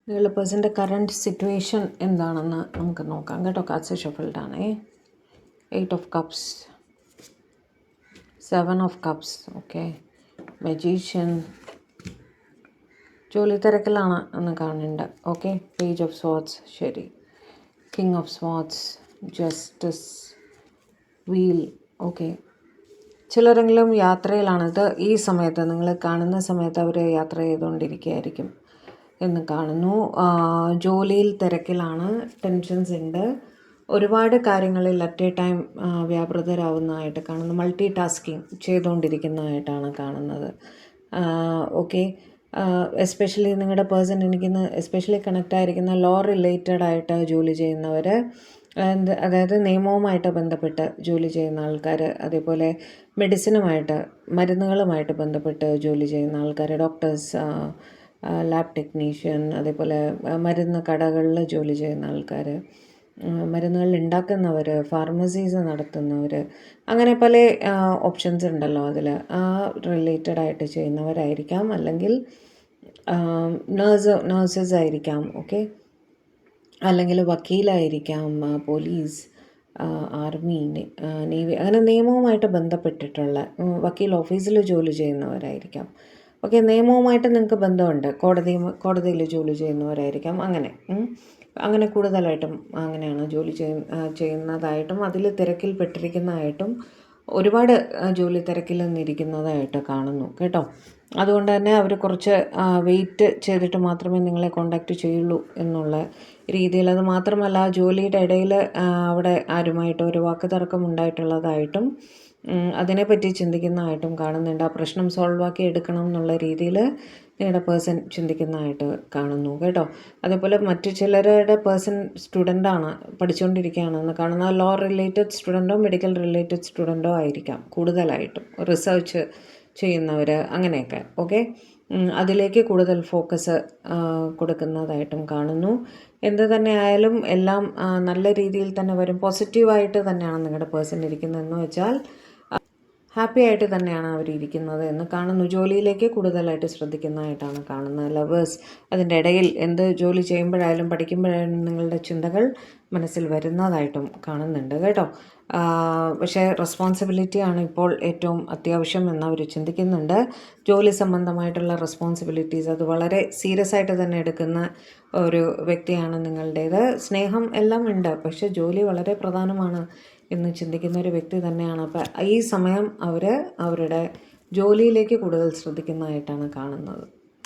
നിങ്ങളുടെ പേഴ്സൻ്റെ current situation എന്താണെന്ന് നമുക്ക് നോക്കാം കേട്ടോ. കാർഡ്സ് ഷഫിൾഡാണേ. 8 of cups, 7 of cups, okay, magician, ജോലി തിരക്കിലാണ് എന്ന് കാണുന്നുണ്ട്. ഓക്കെ, പേജ് ഓഫ് സ്വാർഡ്സ്, ശരി, king of swords, justice, wheel, okay. ചിലരെങ്കിലും യാത്രയിലാണ്. ഇത് ഈ സമയത്ത് നിങ്ങൾ കാണുന്ന സമയത്ത് അവർ യാത്ര ചെയ്തുകൊണ്ടിരിക്കുകയായിരിക്കും എന്ന് കാണുന്നു. ജോലിയിൽ തിരക്കിലാണ്, ടെൻഷൻസ് ഉണ്ട്, ഒരുപാട് കാര്യങ്ങളിൽ അറ്റ് എ ടൈം വ്യാപൃതരാകുന്നതായിട്ട് കാണുന്നു. മൾട്ടി ടാസ്കിങ് ചെയ്തുകൊണ്ടിരിക്കുന്നതായിട്ടാണ് കാണുന്നത്. ഓക്കെ, എസ്പെഷ്യലി നിങ്ങളുടെ പേഴ്സൺ എനിക്കിന്ന് എസ്പെഷ്യലി കണക്റ്റ് ആയിരിക്കുന്ന ലോ റിലേറ്റഡ് ആയിട്ട് ജോലി ചെയ്യുന്നവർ, അതായത് നിയമവുമായിട്ട് ബന്ധപ്പെട്ട് ജോലി ചെയ്യുന്ന ആൾക്കാർ, അതേപോലെ മെഡിസിനുമായിട്ട് മരുന്നുകളുമായിട്ട് ബന്ധപ്പെട്ട് ജോലി ചെയ്യുന്ന ആൾക്കാർ, ഡോക്ടേഴ്സ്, ലാബ് ടെക്നീഷ്യൻ, അതേപോലെ മരുന്ന് കടകളിൽ ജോലി ചെയ്യുന്ന ആൾക്കാർ, മരുന്നുകൾ ഉണ്ടാക്കുന്നവർ, ഫാർമസീസ് നടത്തുന്നവർ, അങ്ങനെ പല ഓപ്ഷൻസ് ഉണ്ടല്ലോ അതിൽ. റിലേറ്റഡ് ആയിട്ട് ചെയ്യുന്നവരായിരിക്കാം, അല്ലെങ്കിൽ നേഴ്സസ് ആയിരിക്കാം, ഓക്കെ, അല്ലെങ്കിൽ വക്കീലായിരിക്കാം, പോലീസ്, ആർമി, നേവി, അങ്ങനെ നിയമവുമായിട്ട് ബന്ധപ്പെട്ടിട്ടുള്ള വക്കീൽ ഓഫീസിൽ ജോലി ചെയ്യുന്നവരായിരിക്കാം. ഓക്കെ, നിയമവുമായിട്ട് നിങ്ങൾക്ക് ബന്ധമുണ്ട്, കോടതിയിൽ ജോലി ചെയ്യുന്നവരായിരിക്കാം. അങ്ങനെ കൂടുതലായിട്ടും അങ്ങനെയാണ് ജോലി ചെയ്യുന്നതായിട്ടും അതിൽ തിരക്കിൽപ്പെട്ടിരിക്കുന്നതായിട്ടും ഒരുപാട് ജോലി തിരക്കിൽ നിന്നിരിക്കുന്നതായിട്ട് കാണുന്നു കേട്ടോ. അതുകൊണ്ട് തന്നെ അവർ കുറച്ച് വെയിറ്റ് ചെയ്തിട്ട് മാത്രമേ നിങ്ങളെ കോണ്ടാക്റ്റ് ചെയ്യുള്ളൂ എന്നുള്ള രീതിയിൽ. അത് മാത്രമല്ല, ജോലിയുടെ ഇടയിൽ അവിടെ ആരുമായിട്ട് ഒരു വാക്ക് തർക്കം ഉണ്ടായിട്ടുള്ളതായിട്ടും അതിനെപ്പറ്റി ചിന്തിക്കുന്നതായിട്ടും കാണുന്നുണ്ട്. ആ പ്രശ്നം സോൾവ് ആക്കി എടുക്കണം എന്നുള്ള രീതിയിൽ നിങ്ങളുടെ പേഴ്സൺ ചിന്തിക്കുന്നതായിട്ട് കാണുന്നു കേട്ടോ. അതേപോലെ മറ്റു ചിലരുടെ പേഴ്സൺ സ്റ്റുഡൻ്റാണ്, പഠിച്ചുകൊണ്ടിരിക്കുകയാണെന്ന് കാണുന്ന. ലോ റിലേറ്റഡ് സ്റ്റുഡൻറ്റോ മെഡിക്കൽ റിലേറ്റഡ് സ്റ്റുഡൻറ്റോ ആയിരിക്കാം കൂടുതലായിട്ടും, റിസർച്ച് ചെയ്യുന്നവർ, അങ്ങനെയൊക്കെ. ഓക്കെ, അതിലേക്ക് കൂടുതൽ ഫോക്കസ് കൊടുക്കുന്നതായിട്ടും കാണുന്നു. എന്ത് തന്നെ ആയാലും എല്ലാം നല്ല രീതിയിൽ തന്നെ വരും. പോസിറ്റീവായിട്ട് തന്നെയാണ് നിങ്ങളുടെ പേഴ്സൺ ഇരിക്കുന്നതെന്ന് വെച്ചാൽ ഹാപ്പി ആയിട്ട് തന്നെയാണ് അവർ ഇരിക്കുന്നത് എന്ന് കാണുന്നു. ജോലിയിലേക്ക് കൂടുതലായിട്ട് ശ്രദ്ധിക്കുന്നതായിട്ടാണ് കാണുന്നത്. ലവേഴ്സ്, അതിൻ്റെ ഇടയിൽ എന്ത് ജോലി ചെയ്യുമ്പോഴായാലും പഠിക്കുമ്പോഴായാലും നിങ്ങളുടെ ചിന്തകൾ മനസ്സിൽ വരുന്നതായിട്ടും കാണുന്നുണ്ട് കേട്ടോ. പക്ഷേ റെസ്പോൺസിബിലിറ്റിയാണ് ഇപ്പോൾ ഏറ്റവും അത്യാവശ്യം എന്നവർ ചിന്തിക്കുന്നുണ്ട്. ജോലി സംബന്ധമായിട്ടുള്ള റെസ്പോൺസിബിലിറ്റീസ് അത് വളരെ സീരിയസ് ആയിട്ട് തന്നെ എടുക്കുന്ന ഒരു വ്യക്തിയാണ് നിങ്ങളുടേത്. സ്നേഹം എല്ലാം ഉണ്ട്, പക്ഷേ ജോലി വളരെ പ്രധാനമാണ് എന്ന് ചിന്തിക്കുന്ന ഒരു വ്യക്തി തന്നെയാണ്. അപ്പം ഈ സമയം അവർ അവരുടെ ജോലിയിലേക്ക് കൂടുതൽ ശ്രദ്ധിക്കുന്നതായിട്ടാണ് കാണുന്നത്.